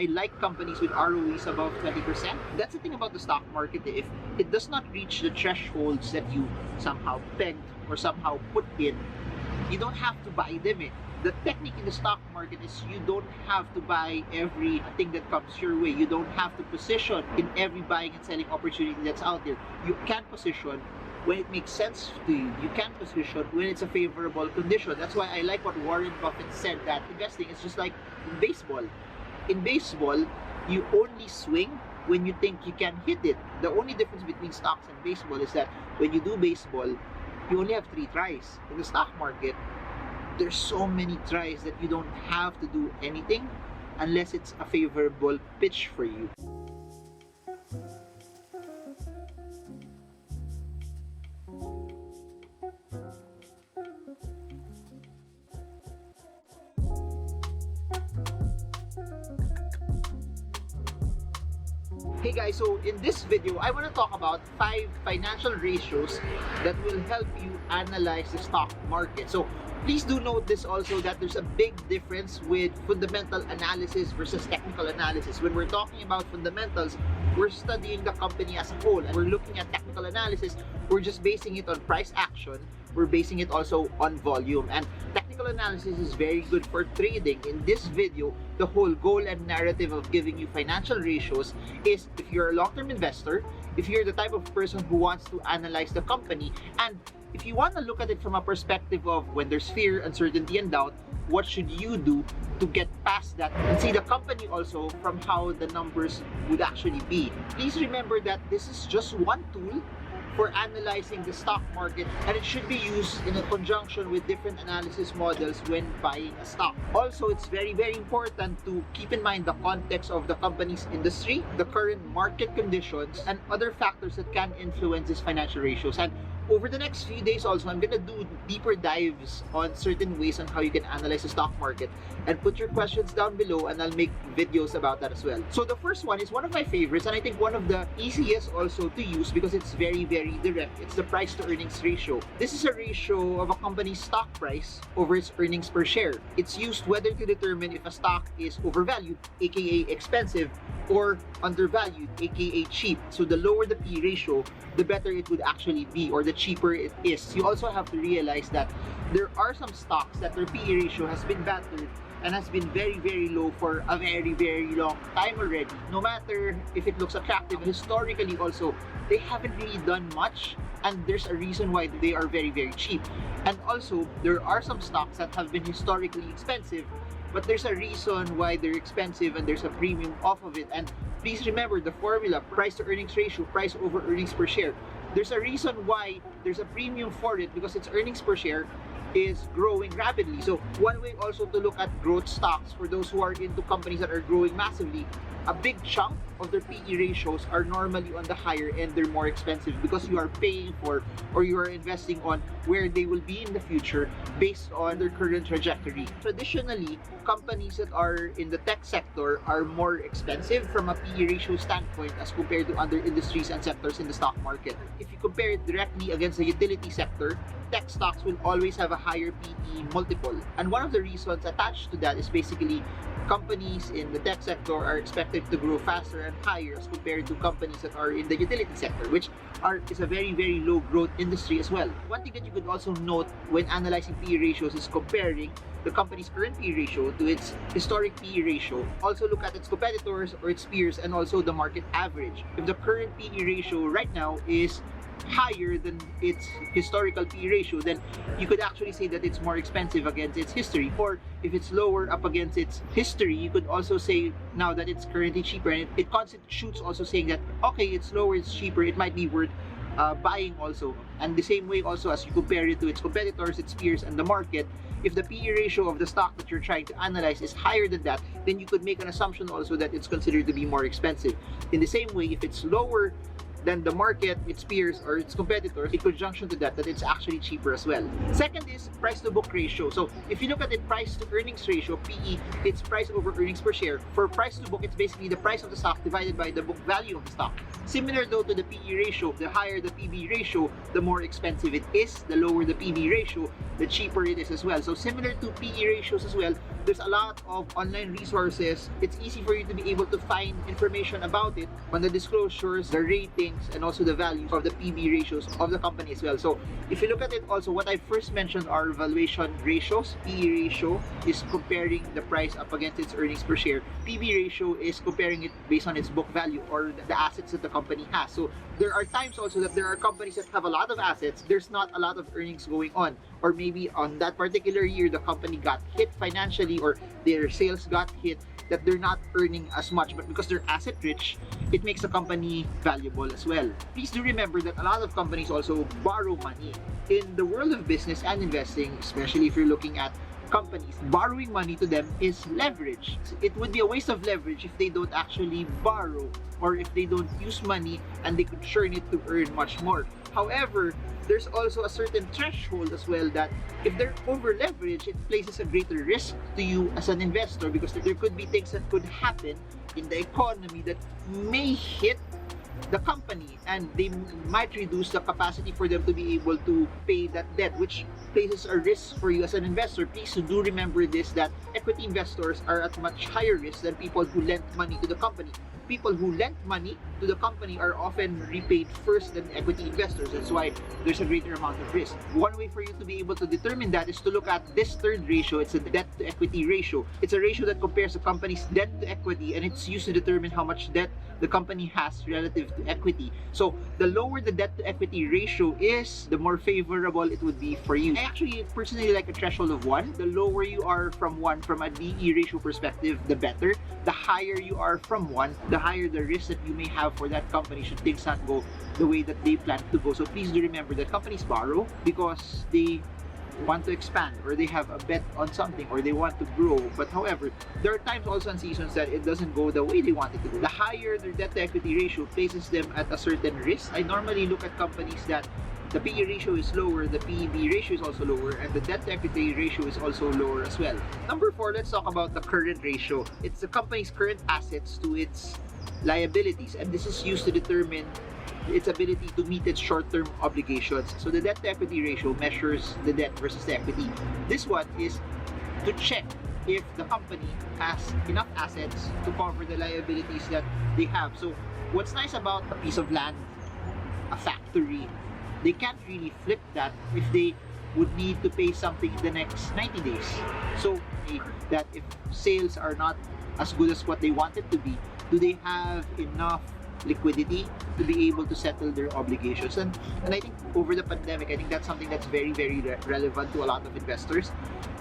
I like companies with ROEs above 20%. That's the thing about the stock market. If it does not reach the thresholds that you somehow pegged or somehow put in, you don't have to buy them. The technique in the stock market is you don't have to buy everything that comes your way. You don't have to position in every buying and selling opportunity that's out there. You can position when it makes sense to you. You can position when it's a favorable condition. That's why I like what Warren Buffett said, that investing is just like in baseball. In baseball, you only swing when you think you can hit it. The only difference between stocks and baseball is that when you do baseball, you only have 3 tries. In the stock market, there's so many tries that you don't have to do anything unless it's a favorable pitch for you. Hey guys, so in this video, I want to talk about 5 financial ratios that will help you analyze the stock market. So please do note this also, that there's a big difference with fundamental analysis versus technical analysis. When we're talking about fundamentals, we're studying the company as a whole, and we're looking at technical analysis, we're just basing it on price action. We're basing it also on volume, and technical analysis is very good for trading. In this video, the whole goal and narrative of giving you financial ratios is if you're a long-term investor, if you're the type of person who wants to analyze the company, and if you want to look at it from a perspective of when there's fear, uncertainty, and doubt, what should you do to get past that and see the company also from how the numbers would actually be. Please remember that this is just one tool for analyzing the stock market, and it should be used in a conjunction with different analysis models when buying a stock. Also, it's very important to keep in mind the context of the company's industry, the current market conditions, and other factors that can influence these financial ratios. And over the next few days also, I'm gonna do deeper dives on certain ways on how you can analyze the stock market, and put your questions down below and I'll make videos about that as well. So the first one is one of my favorites, and I think one of the easiest also to use because it's very direct. It's the price to earnings ratio. This is a ratio of a company's stock price over its earnings per share. It's used whether to determine if a stock is overvalued, aka expensive, or undervalued, aka cheap. So the lower the P ratio, the better it would actually be, or the cheaper it is. You also have to realize that there are some stocks that their PE ratio has been battered and has been very low for a very long time already. No matter if it looks attractive, historically also, they haven't really done much, and there's a reason why they are very cheap. And also, there are some stocks that have been historically expensive, but there's a reason why they're expensive and there's a premium off of it. And please remember the formula, price to earnings ratio, price over earnings per share. There's a reason why there's a premium for it, because its earnings per share is growing rapidly. So one way also to look at growth stocks, for those who are into companies that are growing massively, a big chunk of their PE ratios are normally on the higher end. They're more expensive because you are paying for, or you are investing on where they will be in the future based on their current trajectory. Traditionally, companies that are in the tech sector are more expensive from a PE ratio standpoint as compared to other industries and sectors in the stock market. If you compare it directly against the utility sector, tech stocks will always have a higher PE multiple. And one of the reasons attached to that is basically companies in the tech sector are expected to grow faster and higher as compared to companies that are in the utility sector, which is a very low growth industry as well. One thing that you could also note when analyzing PE ratios is comparing the company's current PE ratio to its historic PE ratio. Also look at its competitors or its peers, and also the market average. If the current PE ratio right now is higher than its historical PE ratio, then you could actually say that it's more expensive against its history. Or if it's lower up against its history, you could also say now that it's currently cheaper, and it constitutes also saying that okay, it's lower, it's cheaper, it might be worth buying also. And the same way also, as you compare it to its competitors, its peers, and the market, if the PE ratio of the stock that you're trying to analyze is higher than that, then you could make an assumption also that it's considered to be more expensive. In the same way, if it's lower than the market, its peers, or its competitors, in conjunction to that it's actually cheaper as well. Second is price to book ratio. So if you look at it, price to earnings ratio, PE, it's price over earnings per share. For price to book, it's basically the price of the stock divided by the book value of the stock. Similar though to the PE ratio, the higher the PB ratio, the more expensive it is. The lower the PB ratio, the cheaper it is as well. So similar to PE ratios as well, there's a lot of online resources. It's easy for you to be able to find information about it on the disclosures, the ratings, and also the values of the PB ratios of the company as well. So if you look at it also, what I first mentioned are valuation ratios. PE ratio is comparing the price up against its earnings per share. PB ratio is comparing it based on its book value or the assets that the company has. So there are times also that there are companies that have a lot of assets, there's not a lot of earnings going on, or maybe on that particular year the company got hit financially or their sales got hit, that they're not earning as much, but because they're asset rich, it makes the company valuable as well. Please do remember that a lot of companies also borrow money. In the world of business and investing, especially if you're looking at companies, borrowing money to them is leverage. It would be a waste of leverage if they don't actually borrow, or if they don't use money and they could churn it to earn much more. However, there's also a certain threshold as well that if they're over leveraged, it places a greater risk to you as an investor, because there could be things that could happen in the economy that may hit the company and they might reduce the capacity for them to be able to pay that debt, which places a risk for you as an investor. Please do remember this, that equity investors are at much higher risk than people who lend money to the company. People who lend money to the company are often repaid first than equity investors. That's why there's a greater amount of risk. One way for you to be able to determine that is to look at this third ratio. It's a debt to equity ratio. It's a ratio that compares the company's debt to equity, and it's used to determine how much debt the company has relative to equity. So the lower the debt to equity ratio is, the more favorable it would be for you. I actually personally like a threshold of 1. The lower you are from 1 from a DE ratio perspective, the better. The higher you are from 1, the higher the risk that you may have for that company should things not go the way that they plan to go. So please do remember that companies borrow because they want to expand, or they have a bet on something, or they want to grow. But however, there are times also in seasons that it doesn't go the way they want it to go. The higher their debt to equity ratio places them at a certain risk. I normally look at companies that the PE ratio is lower, the PEB ratio is also lower, and the debt to equity ratio is also lower as well. Number 4, let's talk about the current ratio. It's the company's current assets to its liabilities, and this is used to determine its ability to meet its short-term obligations. So the debt to equity ratio measures the debt versus the equity. This one is to check if the company has enough assets to cover the liabilities that they have. So what's nice about a piece of land, a factory, they can't really flip that if they would need to pay something in the next 90 days. So that if sales are not as good as what they want it to be, do they have enough liquidity to be able to settle their obligations? And I think over the pandemic, I think that's something that's very, very relevant to a lot of investors,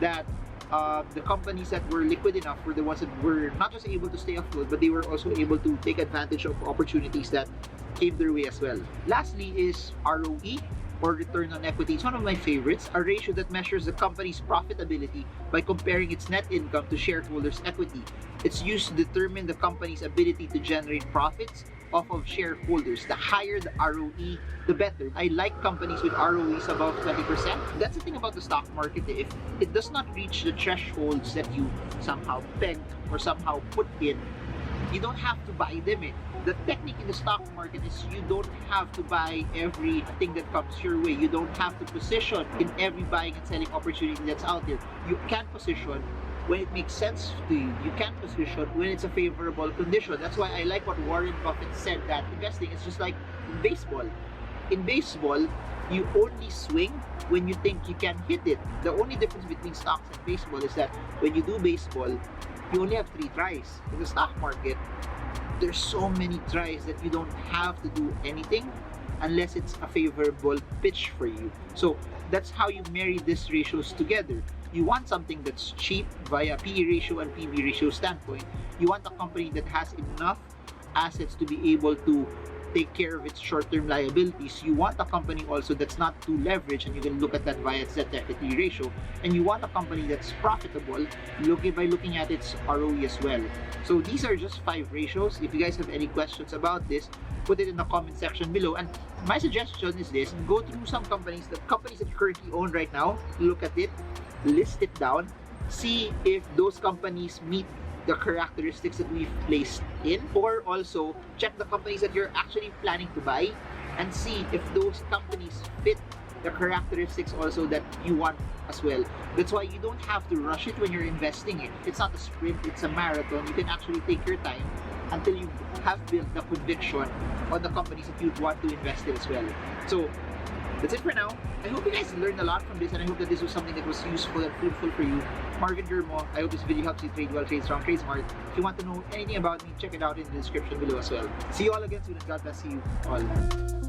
that the companies that were liquid enough were the ones that were not just able to stay afloat, but they were also able to take advantage of opportunities that came their way as well. Lastly is ROE, or return on equity. It's one of my favorites, a ratio that measures the company's profitability by comparing its net income to shareholders' equity. It's used to determine the company's ability to generate profits off of shareholders. The higher the ROE, the better. I like companies with ROEs above 20%. That's the thing about the stock market. If it does not reach the thresholds that you somehow pegged or somehow put in, you don't have to buy them in. The technique in the stock market is you don't have to buy everything that comes your way. You don't have to position in every buying and selling opportunity that's out there. You can position when it makes sense to you. You can position when it's a favorable condition. That's why I like what Warren Buffett said, that investing is just like in baseball. In baseball, you only swing when you think you can hit it. The only difference between stocks and baseball is that when you do baseball, you only have 3 tries. In the stock market, there's so many tries that you don't have to do anything unless it's a favorable pitch for you. So that's how you marry these ratios together. You want something that's cheap via PE ratio and PB ratio standpoint. You want a company that has enough assets to be able to take care of its short-term liabilities. You want a company also that's not too leveraged, and you can look at that via its debt to equity ratio. And you want a company that's profitable by looking at its ROE as well. So these are just 5 ratios. If you guys have any questions about this, put it in the comment section below. And my suggestion is this: go through some companies that you currently own right now, look at it, list it down, see if those companies meet the characteristics that we've placed in, or also check the companies that you're actually planning to buy and see if those companies fit the characteristics also that you want as well. That's why you don't have to rush it when you're investing it. It's not a sprint, it's a marathon. You can actually take your time until you have built the conviction on the companies that you want to invest in as well. So that's it for now. I hope you guys learned a lot from this, and I hope that this was something that was useful and fruitful for you. Marvin Germo, I hope this video helps you trade well, trade strong, trade smart. If you want to know anything about me, check it out in the description below as well. See you all again soon, and God bless you all.